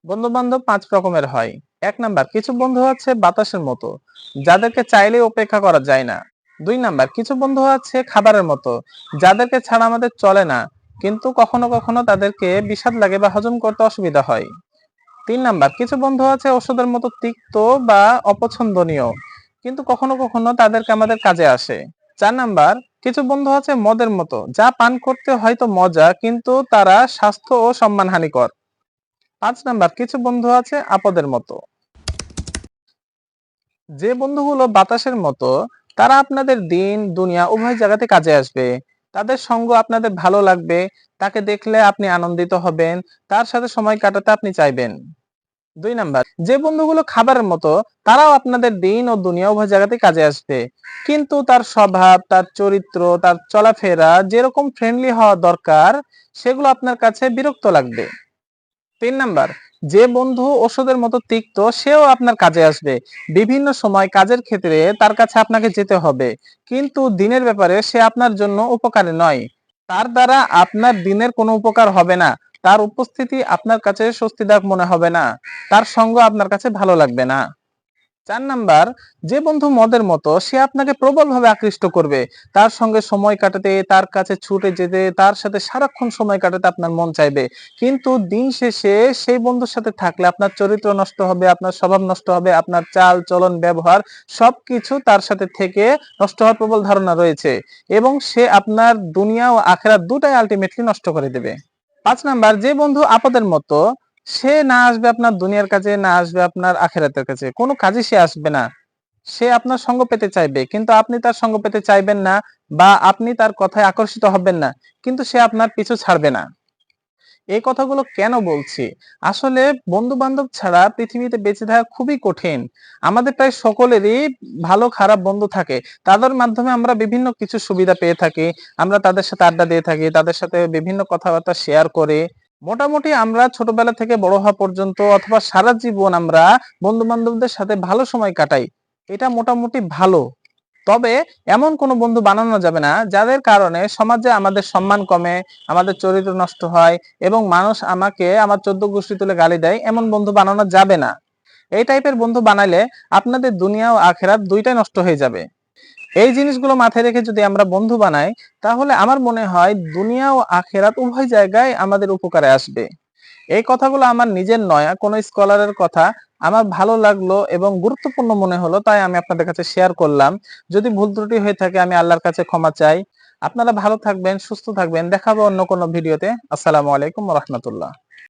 বন্ধু বান্ধব 5 রকমের হয়। 1 নাম্বার, কিছু বন্ধু আছে বাতাসের মতো, যাদেরকে চাইলেই উপেক্ষা করা যায় না। 2 নাম্বার, কিছু বন্ধু আছে খাবারের মতো, যাদেরকে ছাড়া আমাদের চলে না, কিন্তু কখনো কখনো তাদেরকে বিষাদ লাগে বা হজম করতে অসুবিধা হয়। 3 নাম্বার, কিছু বন্ধু আছে ওষুধের মতো তিক্ত বা অপছন্দনীয়, কিন্তু কখনো কখনো তাদেরকে আমাদের কাজে আসে। 4 নাম্বার, কিছু বন্ধু আছে মদের মতো, যা পান করতে হয়তো মজা, কিন্তু তারা স্বাস্থ্য ও সম্মানহানিকর। 5 নাম্বার, কিছু বন্ধু আছে আপদের মতো। যে বন্ধুগুলো বাতাসের মতো, তারা আপনাদের দিন দুনিয়া উভয় জায়গাতে কাজে আসবে। তাদের সঙ্গ আপনাদের ভালো লাগবে, তাকে দেখলে আপনি আনন্দিত হবেন, তার সাথে সময় কাটাতে আপনি চাইবেন। 2 নাম্বার, যে বন্ধুগুলো খাবারের মতো, তারাও আপনাদের দিন ও দুনিয়া উভয় জায়গাতে কাজে আসবে, কিন্তু তার স্বভাব, তার চরিত্র, তার চলাফেরা যেরকম ফ্রেন্ডলি হওয়া দরকার, সেগুলো আপনার কাছে বিরক্ত লাগবে। 3 নাম্বার, যে বন্ধু ওষুধের মতো তিক্ত, সেও আপনার কাজে আসবে। বিভিন্ন সময় কাজের ক্ষেত্রে তার কাছে আপনাকে যেতে হবে, কিন্তু দিনের ব্যাপারে সে আপনার জন্য উপকারী নয়। তার দ্বারা আপনার দিনের কোনো উপকার হবে না। তার উপস্থিতি আপনার কাছে স্বস্তিদায়ক মনে হবে না। তার সঙ্গ আপনার কাছে ভালো লাগবে না। 4 নাম্বার, যে বন্ধু মদের মতো, সে আপনাকে প্রবলভাবে আকৃষ্ট করবে। তার সঙ্গে সময় কাটাতে, তার কাছে ছুটে যেতে, তার সাথে সারাক্ষণ সময় কাটাতে আপনার মন চাইবে। কিন্তু দিন শেষে সেই বন্ধুর সাথে থাকলে আপনার চরিত্র নষ্ট হবে, আপনার স্বভাব নষ্ট হবে, আপনার চাল চলন ব্যবহার সবকিছু তার সাথে থেকে নষ্ট হওয়ার প্রবল ধারণা রয়েছে, এবং সে আপনার দুনিয়া ও আখিরাত দুটাই আলটিমেটলি নষ্ট করে দেবে। 5 নাম্বার, যে বন্ধু আপদের মতো, সে না আসবে আপনার দুনিয়ার কাছে, না আসবে আপনার আখিরাতের কাছে, কোনো কাজে সে আসবে না। সে আপনার সঙ্গ পেতে চাইবে, কিন্তু আপনি তার সঙ্গ পেতে চাইবেন না, বা আপনি তার কথায় আকর্ষিত হবেন না, কিন্তু সে আপনার পিছু ছাড়বে না। এই কথাগুলো কেন বলছি? আসলে বন্ধু বান্ধব ছাড়া পৃথিবীতে বেঁচে থাকা খুবই কঠিন। আমাদের প্রায় সকলেরই ভালো খারাপ বন্ধু থাকে। তাদের মাধ্যমে আমরা বিভিন্ন কিছু সুবিধা পেয়ে থাকি। আমরা তাদের সাথে আড্ডা দিয়ে থাকি, তাদের সাথে বিভিন্ন কথাবার্তা শেয়ার করে মোটামুটি আমরা ছোটবেলা থেকে বড় হওয়া পর্যন্ত, অথবা সারা জীবন আমরা বন্ধু বান্ধবদের সাথে ভালো সময় কাটাই। এটা মোটামুটি ভালো। তবে এমন কোনো বন্ধু বানানো যাবে না যাদের কারণে সমাজে আমাদের সম্মান কমে, আমাদের চরিত্র নষ্ট হয়, এবং মানুষ আমাকে আমার 14 গোষ্ঠী তুলে গালি দেয়। এমন বন্ধু বানানো যাবে না। এই টাইপের বন্ধু বানাইলে আপনাদের দুনিয়া ও আখিরাত দুইটাই নষ্ট হয়ে যাবে। এই জিনিসগুলো মাথায় রেখে যদি আমরা বন্ধু বানাই, তাহলে আমার মনে হয় দুনিয়া ও আখিরাত উভয় জায়গায় আমাদের উপকারে আসবে। এই কথাগুলো আমার নিজের নয়, কোনো স্কলারের কথা। আমার ভালো লাগলো এবং গুরুত্বপূর্ণ মনে হলো, তাই আমি আপনাদের কাছে শেয়ার করলাম। যদি ভুল ত্রুটি হয়ে থাকে, আমি আল্লাহর কাছে ক্ষমা চাই। আপনারা ভালো থাকবেন, সুস্থ থাকবেন। দেখা হবে অন্য কোনো ভিডিওতে। আসসালামু আলাইকুম ওয়া রাহমাতুল্লাহ।